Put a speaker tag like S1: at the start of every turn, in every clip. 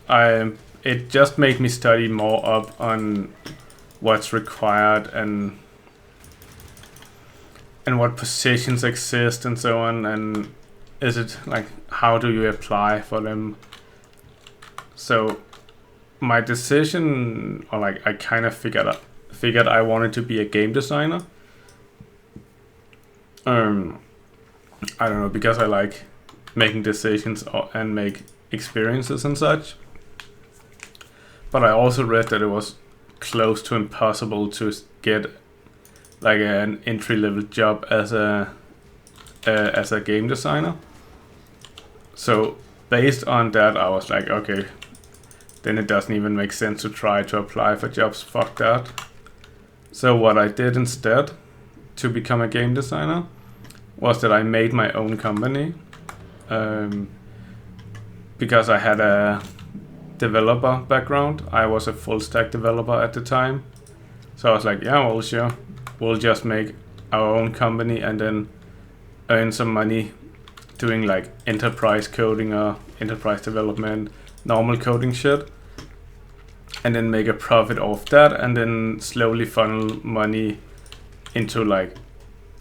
S1: it just made me study more up on what's required and what positions exist and so on, and is it like how do you apply for them. So my decision, or like I kind of figured I wanted to be a game designer. I don't know, because I like making decisions and make experiences and such. But I also read that it was close to impossible to get like an entry-level job as a game designer. So based on that, I was like, okay, then it doesn't even make sense to try to apply for jobs. Fuck that. So what I did instead to become a game designer was that I made my own company, because I had a developer background. I was a full stack developer at the time. So I was like, yeah, well, sure. We'll just make our own company and then earn some money doing like enterprise coding or enterprise development, normal coding shit. And then make a profit off that and then slowly funnel money into like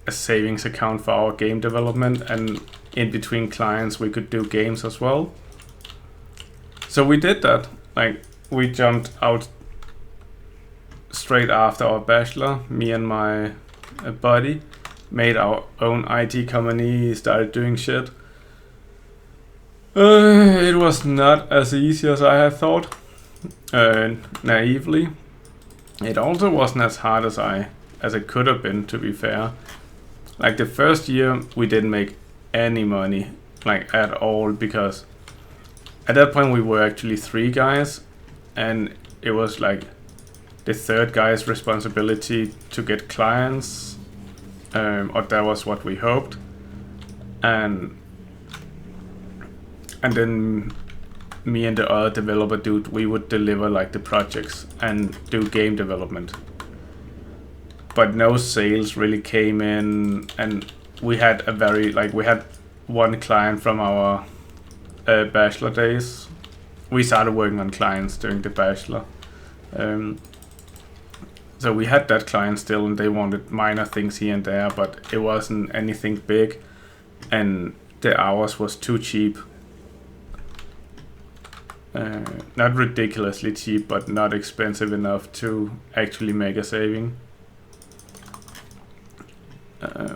S1: a savings account for our game development, and in between clients we could do games as well. So we did that. Like we jumped out straight after our bachelor, me and my buddy made our own IT company, started doing shit. It was not as easy as I had thought, naively. It also wasn't as hard as it could have been, to be fair. Like the first year we didn't make any money, like at all, because at that point we were actually 3 guys, and it was like the third guy's responsibility to get clients, or that was what we hoped, and then me and the other developer dude, we would deliver like the projects and do game development. But no sales really came in, and we had we had one client from our bachelor days. We started working on clients during the bachelor. So we had that client still, and they wanted minor things here and there, but it wasn't anything big, and the hours was too cheap. Not ridiculously cheap, but not expensive enough to actually make a saving.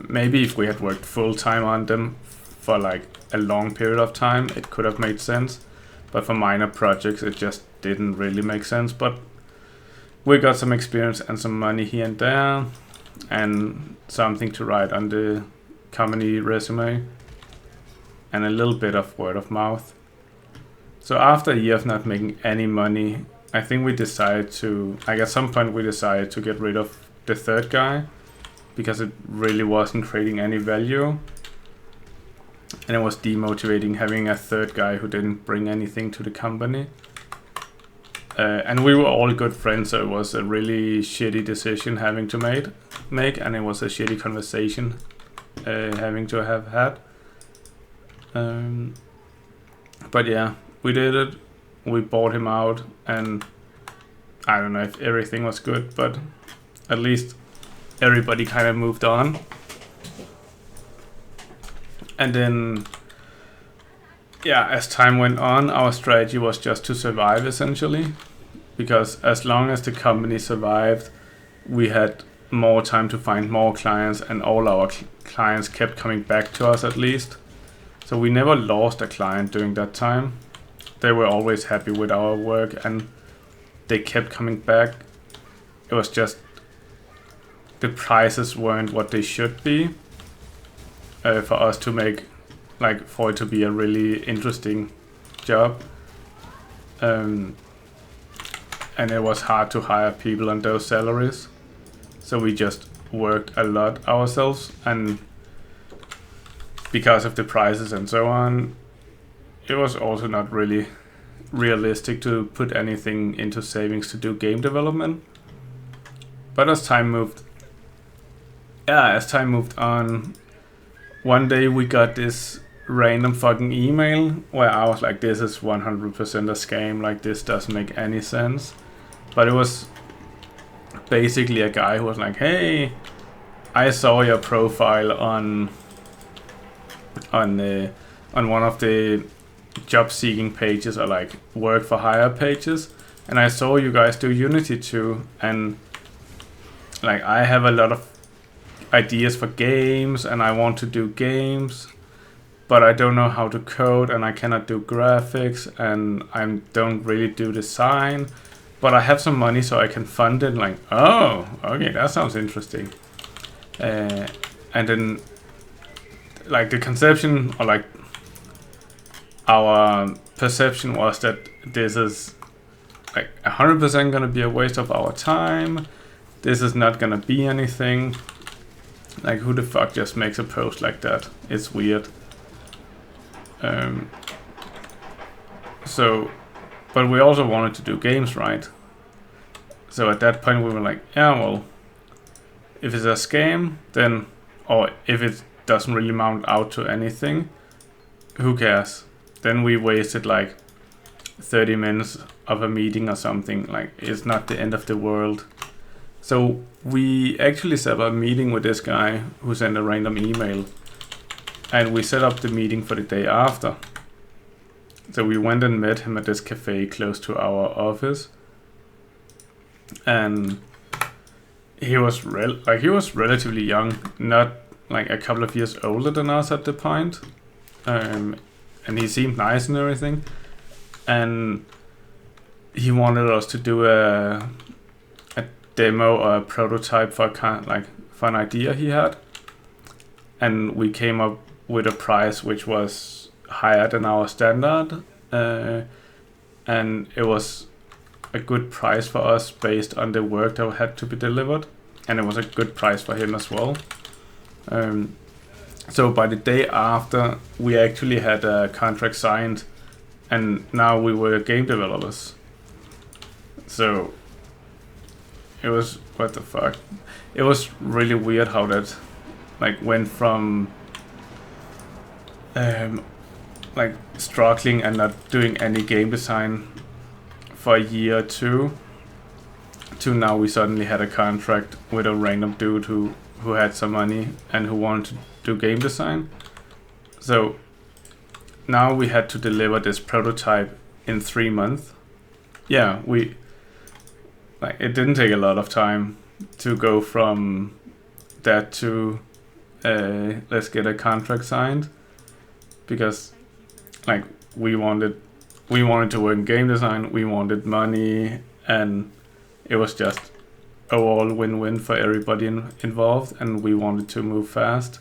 S1: Maybe if we had worked full time on them for like a long period of time, it could have made sense. But for minor projects, it just didn't really make sense. But we got some experience and some money here and there, and something to write on the company resume, and a little bit of word of mouth. So after a year of not making any money, I think we decided to, like at some point we decided to get rid of the third guy, because it really wasn't creating any value. And it was demotivating having a third guy who didn't bring anything to the company. And we were all good friends, so it was a really shitty decision having to make, and it was a shitty conversation having to have had. But yeah, we did it. We bought him out, and I don't know if everything was good, but at least everybody kind of moved on. And then, yeah, as time went on, our strategy was just to survive, essentially. Because as long as the company survived, we had more time to find more clients, and all our clients kept coming back to us at least. So we never lost a client during that time. They were always happy with our work, and they kept coming back. It was just the prices weren't what they should be for us to make, like for it to be a really interesting job. And it was hard to hire people on those salaries. So we just worked a lot ourselves, and because of the prices and so on, it was also not really realistic to put anything into savings to do game development. But as time moved on, one day we got this random fucking email where I was like, this is 100% a scam, like this doesn't make any sense. But it was basically a guy who was like, hey, I saw your profile on one of the job seeking pages, or like work for hire pages, and I saw you guys do Unity too, and like I have a lot of ideas for games and I want to do games, but I don't know how to code and I cannot do graphics and I don't really do design, but I have some money so I can fund it. Like, oh, okay, that sounds interesting. And then like the conception, or like our perception was that this is like 100% gonna be a waste of our time. This is not gonna be anything. Like, who the fuck just makes a post like that? It's weird. But we also wanted to do games, right? So at that point we were like, yeah, well, if it's a scam, then, or if it doesn't really mount out to anything, who cares? Then we wasted like 30 minutes of a meeting or something. Like, it's not the end of the world. So we actually set up a meeting with this guy who sent a random email, and we set up the meeting for the day after. So we went and met him at this cafe close to our office, and he was relatively young, not like a couple of years older than us at the point, and he seemed nice and everything, and he wanted us to do a demo or a prototype for for an idea he had, and we came up with a price which was higher than our standard, and it was a good price for us based on the work that had to be delivered, and it was a good price for him as well. So by the day after, we actually had a contract signed, and now we were game developers. So it was, what the fuck? It was really weird how that like went from like struggling and not doing any game design for a year or two to now we suddenly had a contract with a random dude who had some money and who wanted to do game design. So now we had to deliver this prototype in 3 months. Yeah, it didn't take a lot of time to go from that to let's get a contract signed, because like we wanted to work in game design, we wanted money, and it was just overall win-win for everybody involved, and we wanted to move fast.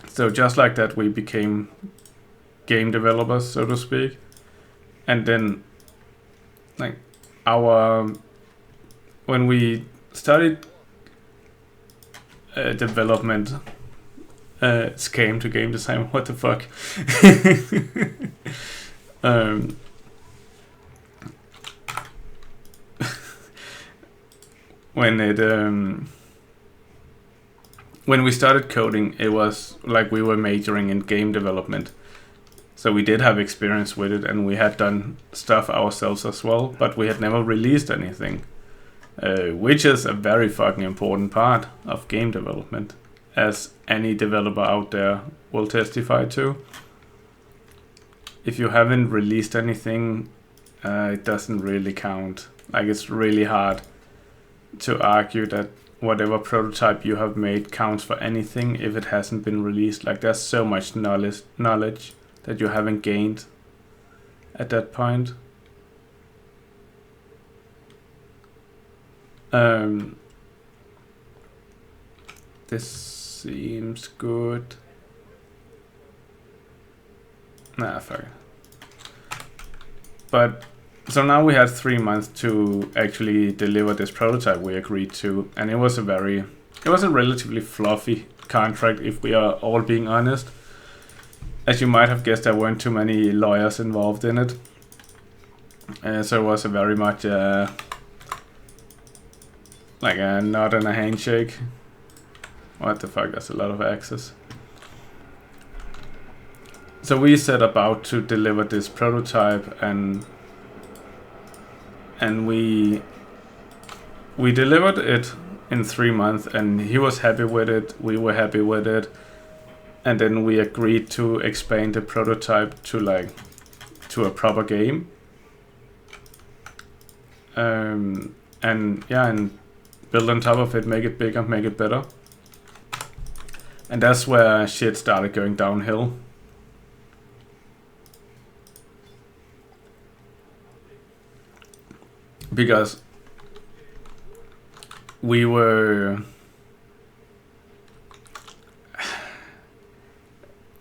S1: So just like that, we became game developers, so to speak. And then like when we started development, came to game design, what the fuck? When we started coding, it was like we were majoring in game development. So we did have experience with it, and we had done stuff ourselves as well, but we had never released anything, which is a very fucking important part of game development, as any developer out there will testify to. If you haven't released anything, it doesn't really count. Like, it's really hard to argue that whatever prototype you have made counts for anything if it hasn't been released. Like, there's so much knowledge that you haven't gained at that point. This seems good. Nah, fuck it. But so now we had 3 months to actually deliver this prototype we agreed to, and it was a relatively fluffy contract, if we are all being honest. As you might have guessed, there weren't too many lawyers involved in it, so it was a very much like a nod and a handshake. What the fuck? That's a lot of X's. So we set about to deliver this prototype, and we delivered it in 3 months, and he was happy with it, we were happy with it, and then we agreed to expand the prototype to a proper game. And build on top of it, make it bigger, make it better. And that's where shit started going downhill. Because we were...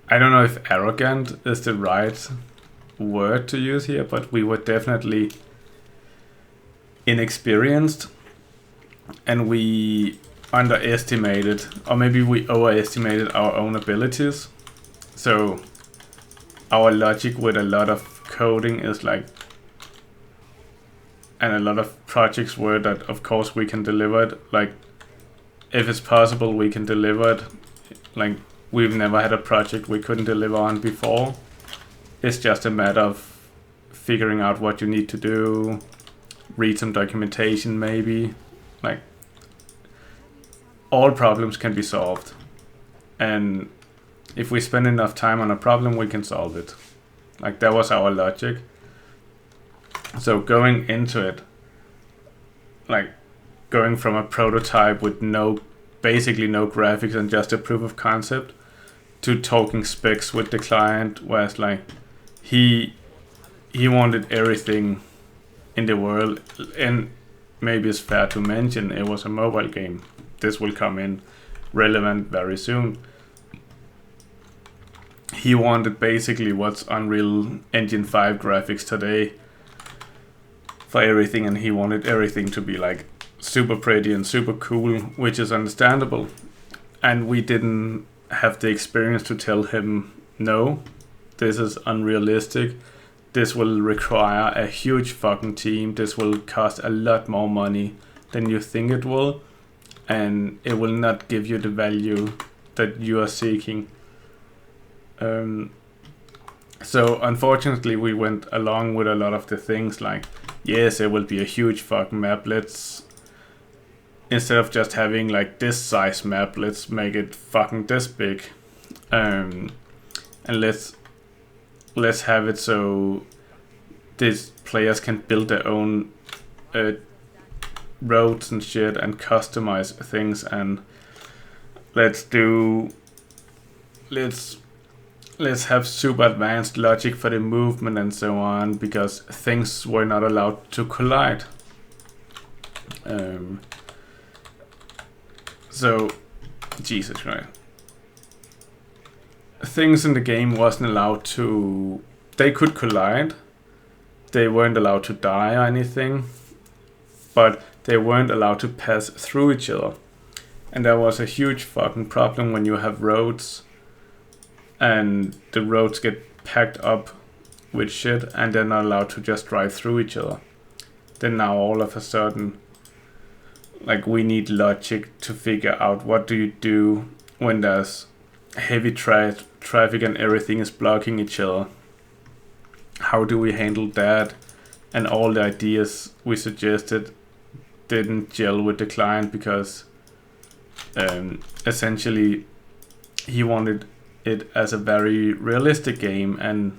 S1: I don't know if arrogant is the right word to use here, but we were definitely inexperienced, and we underestimated, or maybe we overestimated our own abilities. So our logic with a lot of coding is like, and a lot of projects were that of course we can deliver it, like if it's possible we can deliver it. Like we've never had a project we couldn't deliver on before. It's just a matter of figuring out what you need to do, read some documentation maybe. Like all problems can be solved, and if we spend enough time on a problem we can solve it. Like that was our logic. So going into it, like going from a prototype with basically no graphics and just a proof of concept, to talking specs with the client, where it's like he wanted everything in the world, and maybe it's fair to mention it was a mobile game. This will come in relevant very soon. He wanted basically what's Unreal Engine 5 graphics today for everything, and he wanted everything to be like super pretty and super cool, which is understandable. And we didn't have the experience to tell him, no, this is unrealistic. This will require a huge fucking team. This will cost a lot more money than you think it will, and it will not give you the value that you are seeking. So unfortunately we went along with a lot of the things, like, yes, it will be a huge fucking map. Let's, instead of just having like this size map, let's make it fucking this big. And let's have it so these players can build their own roads and shit and customize things, and let's have super advanced logic for the movement and so on, because things were not allowed to collide. So, Jesus Christ. Things in the game wasn't allowed to... They could collide. They weren't allowed to die or anything. But they weren't allowed to pass through each other. And that was a huge fucking problem when you have roads and the roads get packed up with shit and they're not allowed to just drive through each other. Then now all of a sudden, like, we need logic to figure out what do you do when there's heavy traffic and everything is blocking each other. How do we handle that? And all the ideas we suggested didn't gel with the client, because essentially he wanted it as a very realistic game, and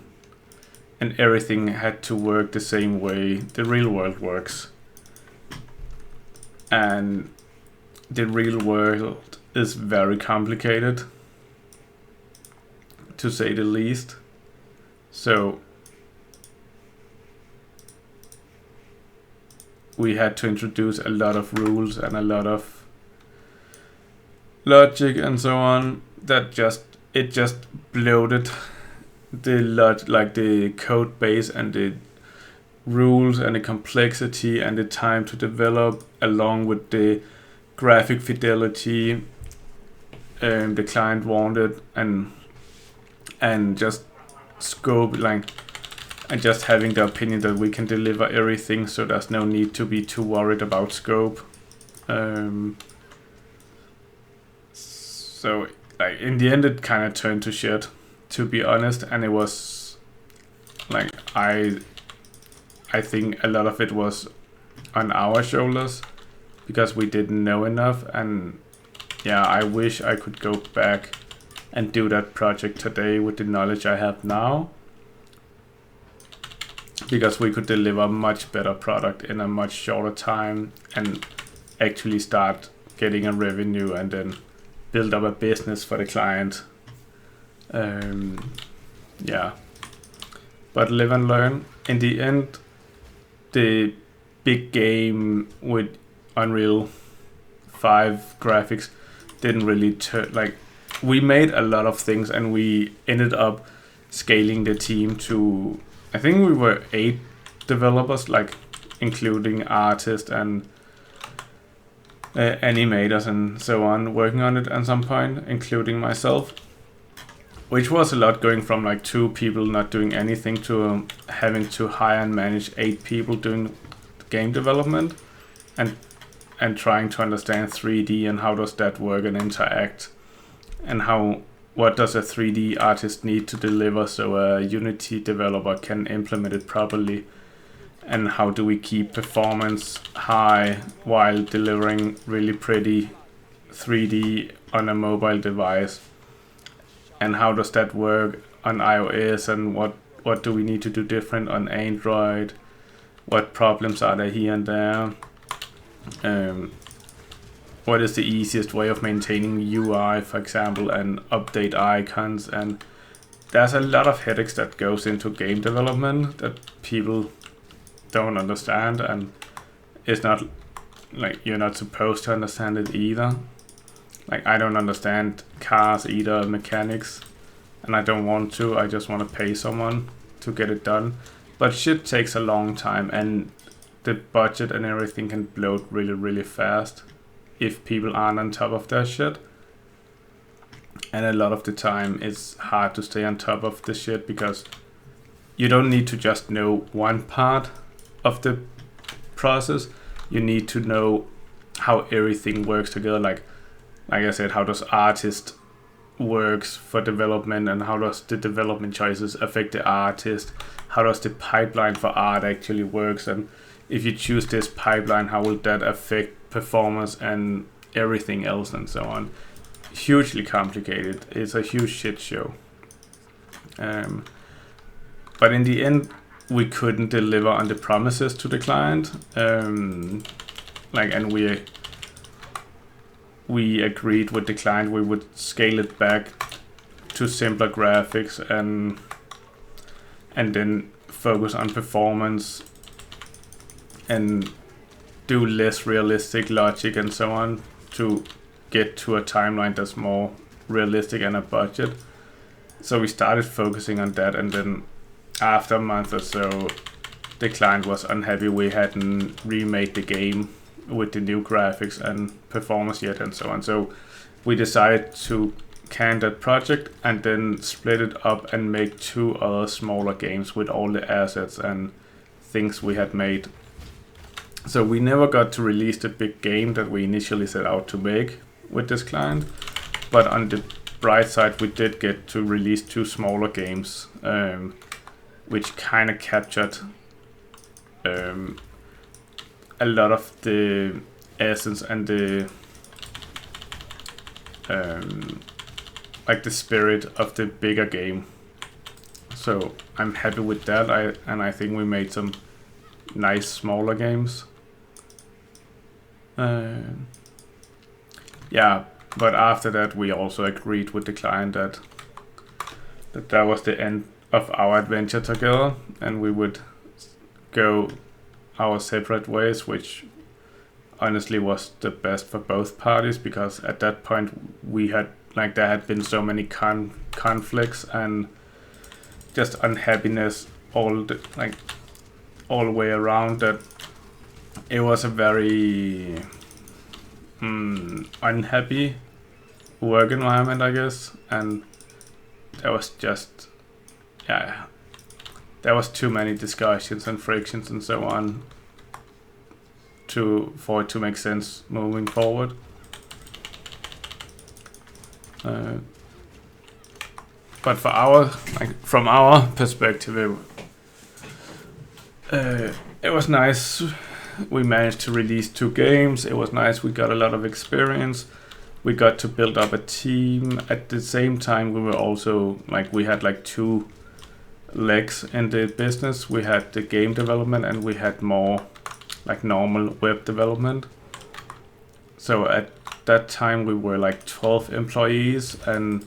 S1: everything had to work the same way the real world works. And the real world is very complicated, to say the least. So we had to introduce a lot of rules and a lot of logic and so on that just bloated the code base and the rules and the complexity and the time to develop, along with the graphic fidelity the client wanted, and just scope, like, and just having the opinion that we can deliver everything, so there's no need to be too worried about scope. So like in the end it kind of turned to shit, to be honest, and it was like I think a lot of it was on our shoulders because we didn't know enough. And yeah, I wish I could go back and do that project today with the knowledge I have now, because we could deliver a much better product in a much shorter time and actually start getting a revenue and then build up a business for the client. Yeah, but live and learn. In the end, the big game with Unreal 5 graphics didn't really like, we made a lot of things and we ended up scaling the team to, I think we were 8 developers, like including artists and animators and so on, working on it at some point, including myself, which was a lot, going from like 2 people not doing anything to having to hire and manage 8 people doing game development and trying to understand 3D and how does that work and interact, and what does a 3D artist need to deliver so a Unity developer can implement it properly, and how do we keep performance high while delivering really pretty 3D on a mobile device, and how does that work on iOS, and what do we need to do different on Android, what problems are there here and there, what is the easiest way of maintaining UI, for example, and update icons. And there's a lot of headaches that goes into game development that people don't understand, and it's not like you're not supposed to understand it either. Like, I don't understand cars either, mechanics, and I don't want to. I just want to pay someone to get it done. But shit takes a long time, and the budget and everything can bloat really, really fast if people aren't on top of their shit. And a lot of the time it's hard to stay on top of the shit because you don't need to just know one part of the process. You need to know how everything works together. Like I said, how does artist works for development, and how does the development choices affect the artist? How does the pipeline for art actually works? And if you choose this pipeline, how will that affect performance and everything else and so on? Hugely complicated. It's a huge shit show. But in the end, we couldn't deliver on the promises to the client. And we agreed with the client we would scale it back to simpler graphics and then focus on performance and do less realistic logic and so on to get to a timeline that's more realistic and a budget. So we started focusing on that, and then after a month or so, the client was unhappy we hadn't remade the game with the new graphics and performance yet and so on. So we decided to can that project and then split it up and make 2 other smaller games with all the assets and things we had made. So we never got to release the big game that we initially set out to make with this client, but on the bright side, we did get to release 2 smaller games, which kind of captured a lot of the essence and the like the spirit of the bigger game. So I'm happy with that. I think we made some nice smaller games. Yeah, but after that we also agreed with the client that was the end of our adventure together, and we would go our separate ways, which honestly was the best for both parties, because at that point we had there had been so many conflicts and just unhappiness all the way around that it was a very unhappy work environment, I guess. And there was just there was too many discussions and frictions and so on for it to make sense moving forward. but for our from our perspective, it was nice. We managed to release 2 games. It was nice. We got a lot of experience. We got to build up a team. At the same time, we were also we had 2 legs in the business. We had the game development and we had more normal web development. So at that time we were 12 employees, and